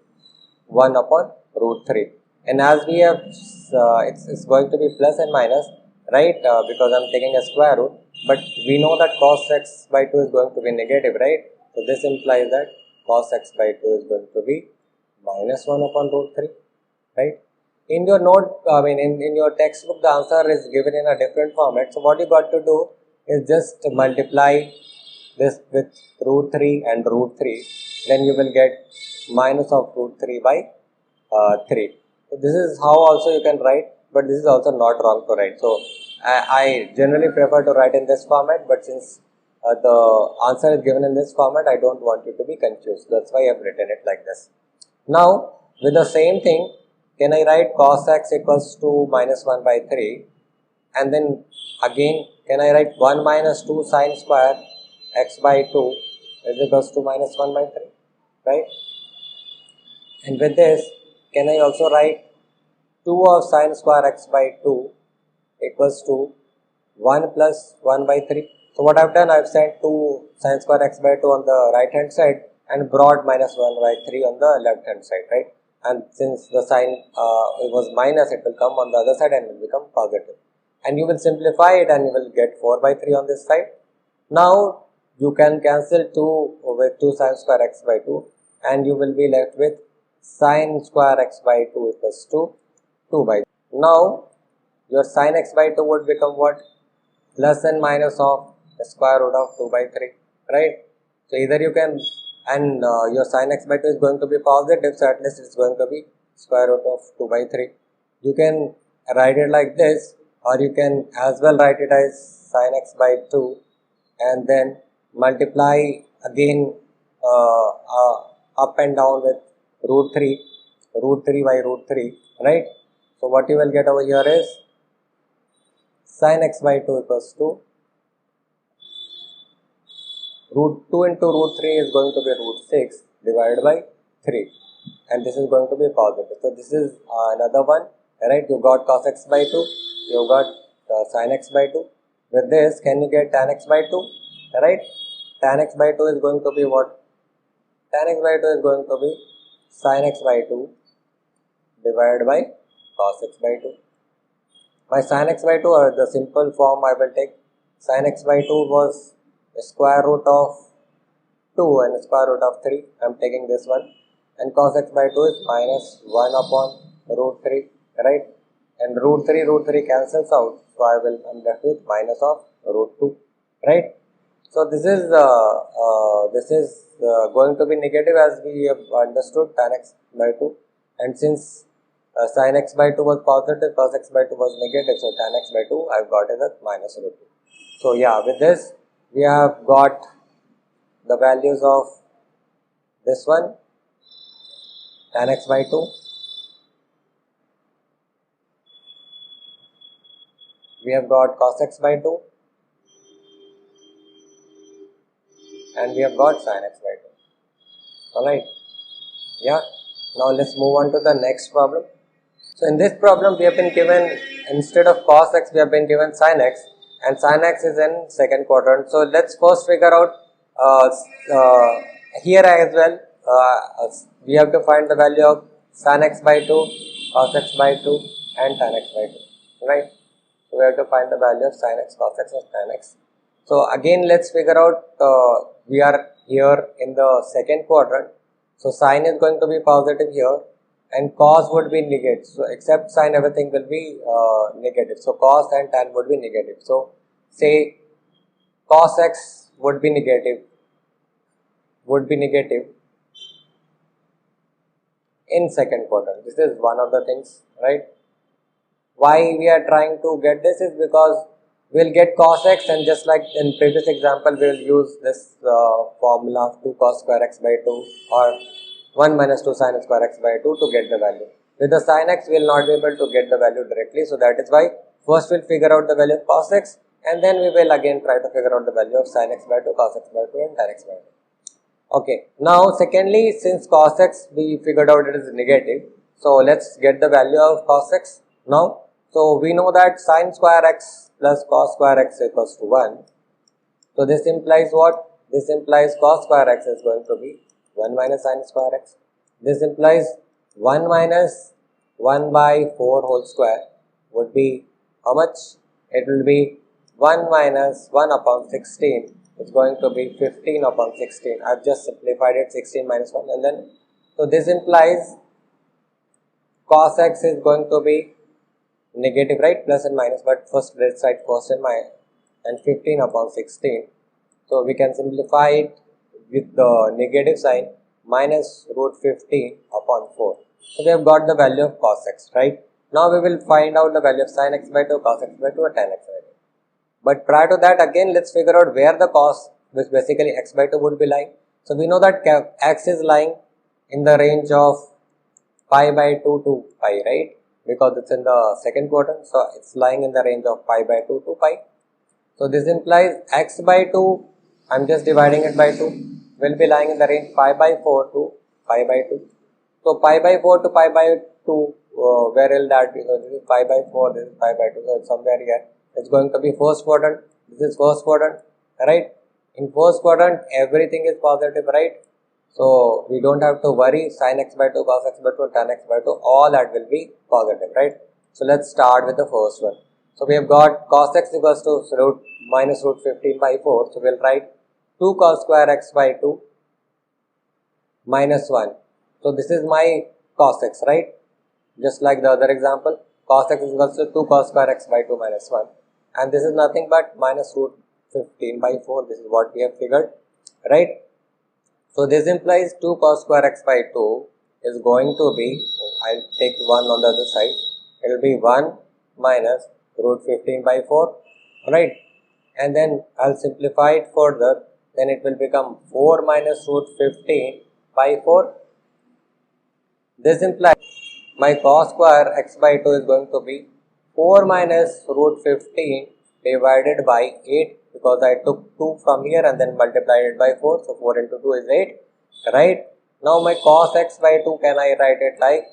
1 upon root 3. And as we have, it's going to be plus and minus, right? Because I'm taking a square root. But we know that cos x by 2 is going to be negative, right? So this implies that cos x by 2 is going to be minus 1 upon root 3, right? In your note, in your textbook, the answer is given in a different format. So what you got to do is just multiply this with root 3 and root 3. Then you will get minus of root 3 by 3. So this is how also you can write, but this is also not wrong to write. So I generally prefer to write in this format, but since the answer is given in this format, I don't want you to be confused. That's why I have written it like this. Now, with the same thing, can I write cos x equals to minus 1 by 3, and then again can I write 1 minus 2 sine square x by 2 is equals to minus 1 by 3, right? And with this, can I also write 2 of sine square x by 2 equals to 1 plus 1 by 3. So what I have done, I have sent 2 sine square x by 2 on the right hand side and brought minus 1 by 3 on the left hand side, right? And since the sign was minus, it will come on the other side and will become positive. And you will simplify it and you will get 4 by 3 on this side. Now you can cancel 2 with 2 sine square x by 2 and you will be left with sine square x by 2 equals to 2 by 3. Now your sine x by 2 would become what? Plus and minus of the square root of 2 by 3, right? So either you can, and your sine x by 2 is going to be positive, so at least it's going to be square root of 2 by 3. You can write it like this, or you can as well write it as sine x by 2 and then multiply again up and down with root 3 by root 3, right? So what you will get over here is sine x by 2 equals to root 2 into root 3 is going to be root 6 divided by 3, and this is going to be positive. So this is another one, right? You got cos x by 2, you got sin x by 2. With this, can you get tan x by 2, right? Tan x by 2 is going to be what? Tan x by 2 is going to be sin x by 2 divided by cos x by 2. My sin x by 2, or the simple form I will take, sin x by 2 was square root of 2 and square root of 3. I am taking this one. And cos x by 2 is minus 1 upon root 3, right? And root 3 cancels out. So I am left with minus of root 2, right? So this is going to be negative, as we have understood, tan x by 2. And since sin x by 2 was positive, cos x by 2 was negative, so tan x by 2 I have got it as minus root 2. So yeah, with this we have got the values of this one, tan x by 2, we have got cos x by 2, and we have got sin x by 2. Alright, yeah. Now let's move on to the next problem. So in this problem we have been given, instead of cos x, we have been given sin x, and sin x is in second quadrant. So let's first figure out here as well, we have to find the value of sin x by 2, cos x by 2 and tan x by 2, right? So we have to find the value of sin x, cos x and tan x. So again let's figure out, we are here in the second quadrant. So sin is going to be positive here and cos would be negative. So except sin, everything will be negative. So cos and tan would be negative. So say cos x would be negative in second quadrant. This is one of the things, right? Why we are trying to get this is because we will get cos x, and just like in previous example we will use this formula of 2 cos square x by 2 or 1 minus 2 sin square x by 2 to get the value. With the sin x we will not be able to get the value directly, so that is why first we will figure out the value of cos x and then we will again try to figure out the value of sin x by 2, cos x by 2 and tan x by 2. Okay, now secondly, since cos x we figured out it is negative, so let's get the value of cos x now. So we know that sin square x plus cos square x equals to 1. So this implies what? This implies cos square x is going to be 1 minus sin square x. This implies 1 minus 1 by 4 whole square would be how much? It will be 1 minus 1 upon 16. It's going to be 15 upon 16. I've just simplified it, 16 minus 1, and then so this implies cos x is going to be negative, right? Plus and minus, but first let's write first and minus, and 15 upon 16. So we can simplify it with the negative sign, minus root 15 upon 4. So we have got the value of cos x, right? Now we will find out the value of sin x by 2, cos x by 2, and tan x by 2. But prior to that, again let's figure out where the cos, which basically x by 2 would be lying. So we know that x is lying in the range of pi by 2 to pi, right? Because it's in the second quadrant, so it's lying in the range of pi by 2 to pi. So this implies x by 2, I'm just dividing it by 2, will be lying in the range pi by 4 to pi by 2. So pi by 4 to pi by 2, where will that be? So this is pi by 4, this is pi by 2, so it's somewhere here. It's going to be first quadrant, this is first quadrant, right? In first quadrant, everything is positive, right? So we don't have to worry, sin x by 2, cos x by 2, tan x by 2, all that will be positive, right? So let's start with the first one. So we have got cos x equals to minus root 15 by 4. So we'll write 2 cos square x by 2 minus 1. So this is my cos x, right? Just like the other example, cos x is equals to 2 cos square x by 2 minus 1. And this is nothing but minus root 15 by 4. This is what we have figured, right? So this implies 2 cos square x by 2 is going to be, I'll take 1 on the other side, it will be 1 minus root 15 by 4, right? And then I'll simplify it further, then it will become 4 minus root 15 by 4. This implies my cos square x by 2 is going to be 4 minus root 15 divided by 8, because I took 2 from here and then multiplied it by 4, so 4 into 2 is 8, right? Now my cos x by 2, can I write it like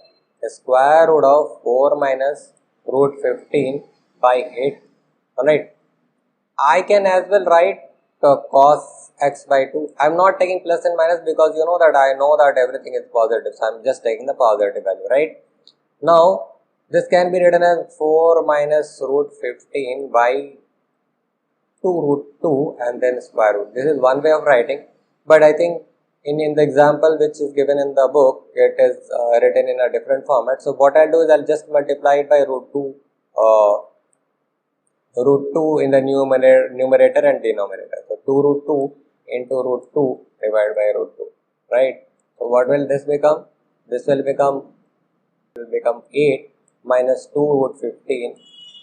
the square root of 4 minus root 15 by 8, alright? I can as well write cos x by 2. I am not taking plus and minus because you know that I know that everything is positive, so I am just taking the positive value, right? Now this can be written as 4 minus root 15 by 2 root 2 and then square root. This is one way of writing, but I think in the example which is given in the book, it is written in a different format. So what I'll do is I'll just multiply it by root 2 in the numerator and denominator. So 2 root 2 into root 2 divided by root 2, right? So what will this become? This will become 8 minus 2 root 15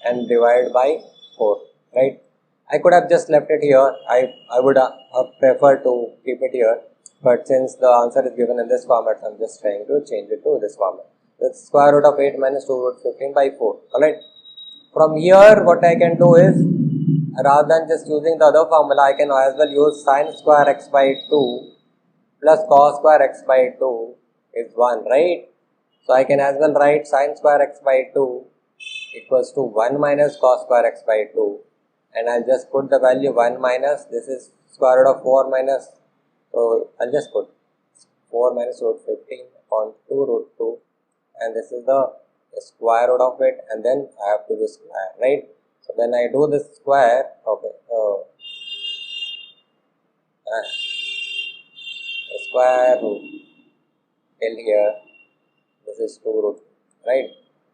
and divided by 4, right? I could have just left it here. I would have preferred to keep it here, but since the answer is given in this format, I am just trying to change it to this format. That's square root of 8 minus 2 root 15 by 4, alright? From here, what I can do is, rather than just using the other formula, I can as well use sin square x by 2 plus cos square x by 2 is 1, right? So I can as well write sin square x by 2 equals to 1 minus cos square x by 2, and I'll just put the value 1 minus, this is square root of 4 minus, so I'll just put 4 minus root 15 upon 2 root 2, and this is the square root of it, and then I have to do square, right? So when I do this square, okay, square root till here, this is 2 root, right?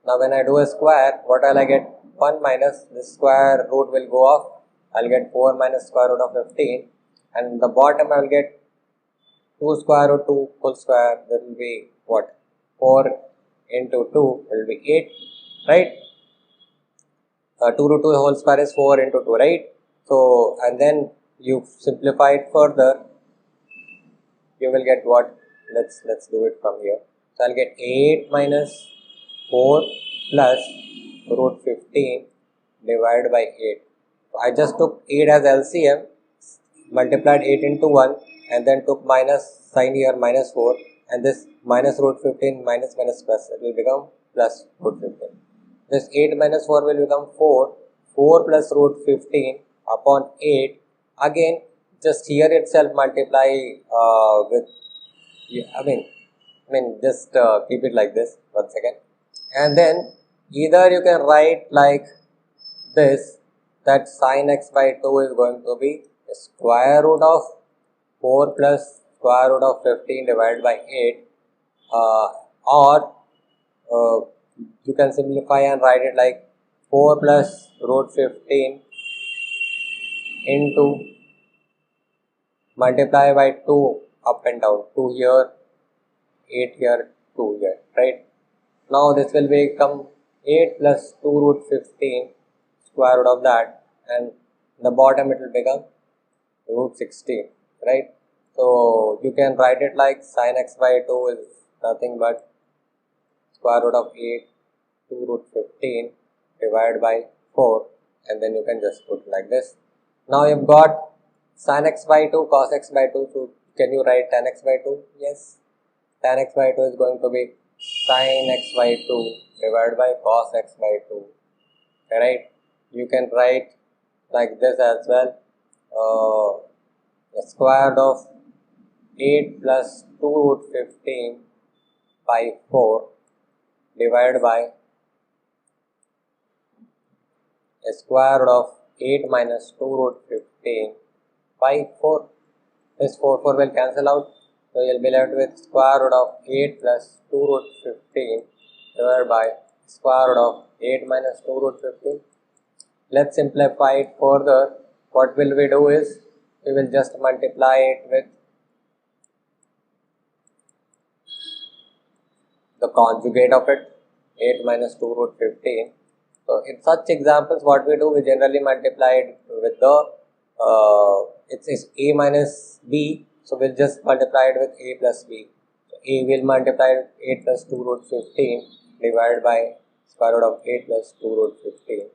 Now when I do a square, what will I get? 1 minus, this square root will go off, I'll get 4 minus square root of 15, and the bottom I will get 2 square root 2 full square, that will be what? 4 into 2 will be 8, right? 2 root 2 whole square is 4 into 2, right? So, and then you simplify it further, you will get what? Let's do it from here. So I'll get 8 minus 4 plus root 15 divided by 8. So I just took 8 as LCM. multiplied 8 into 1 and then took minus sign here minus 4, and this minus root 15 minus minus plus, it will become plus root 15. This 8 minus 4 will become 4, 4 plus root 15 upon 8. Again, just here itself multiply with, just keep it like this, 1 second. And then either you can write like this, that sin x by 2 is going to be square root of 4 plus square root of 15 divided by 8, or you can simplify and write it like 4 plus root 15 into multiply by 2 up and down, 2 here, 8 here, 2 here, right? Now this will become 8 plus 2 root 15 square root of that, and the bottom it will become root 16, right? So you can write it like sin x by 2 is nothing but square root of 8 2 root 15 divided by 4, and then you can just put like this. Now you've got sin x by 2 cos x by 2, so can you write tan x by 2? Yes, tan x by 2 is going to be sin x by 2 divided by cos x by 2, right? You can write like this as well, the square root of 8 plus 2 root 15 by 4 divided by a square root of 8 minus 2 root 15 by 4. This 4 will cancel out, so you will be left with square root of 8 plus 2 root 15 divided by square root of 8 minus 2 root 15. Let's simplify it further. What will we do is, we will just multiply it with the conjugate of it, 8 minus 2 root 15. So in such examples, what we do, we generally multiply it with the, it's a minus b, so we'll just multiply it with a plus b. So a will multiply 8 plus 2 root 15 divided by square root of 8 plus 2 root 15.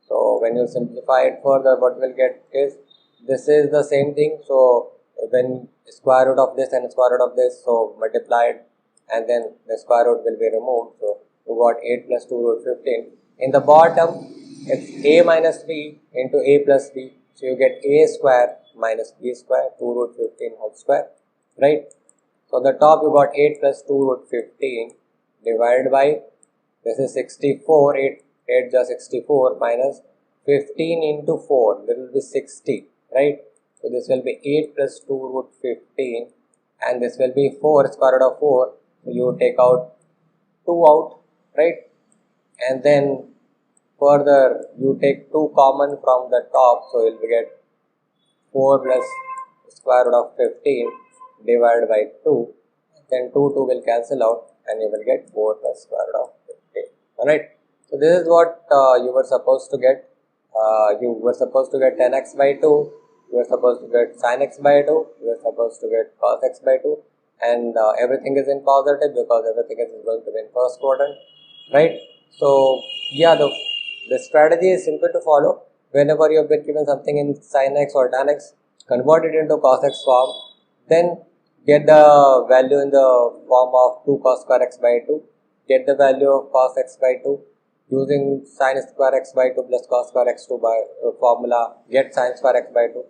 So when you simplify it further, what we'll get is, this is the same thing, so when square root of this and square root of this, so multiplied, and then the square root will be removed, so we got 8 plus 2 root 15. In the bottom, it's a minus b into a plus b, so you get a square minus b square, 2 root 15 whole square, right? So the top you got 8 plus 2 root 15 divided by, this is 64, 8 just 64 minus 15 into 4, this will be 60, right? So this will be 8 plus 2 root 15, and this will be 4 square root of 4, so you take out 2 out, right? And then further you take 2 common from the top, so you will get 4 plus square root of 15 divided by 2, then 2 will cancel out, and you will get 4 plus square root of 15, alright? So this is what you were supposed to get. You were supposed to get tan x by 2, you were supposed to get sin x by 2, you were supposed to get cos x by 2, and everything is in positive because everything is going to be in first quadrant, right? So yeah, the strategy is simple to follow. Whenever you have been given something in sin x or tan x, convert it into cos x form, then get the value in the form of 2 cos square x by 2, get the value of cos x by 2, using sin square x by 2 plus cos square x 2 by formula, get sin square x by 2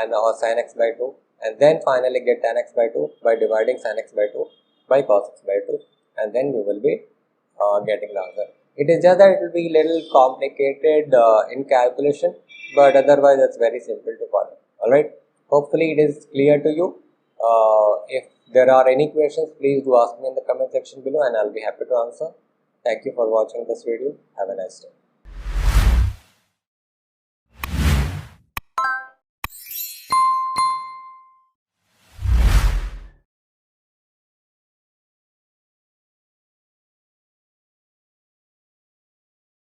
and or sin x by 2, and then finally get tan x by 2 by dividing sin x by 2 by cos x by 2, and then you will be getting the answer. It is just that it will be little complicated in calculation, but otherwise it's very simple to follow. Alright, hopefully it is clear to you. If there are any questions, please do ask me in the comment section below and I'll be happy to answer. Thank you for watching this video. Have a nice day.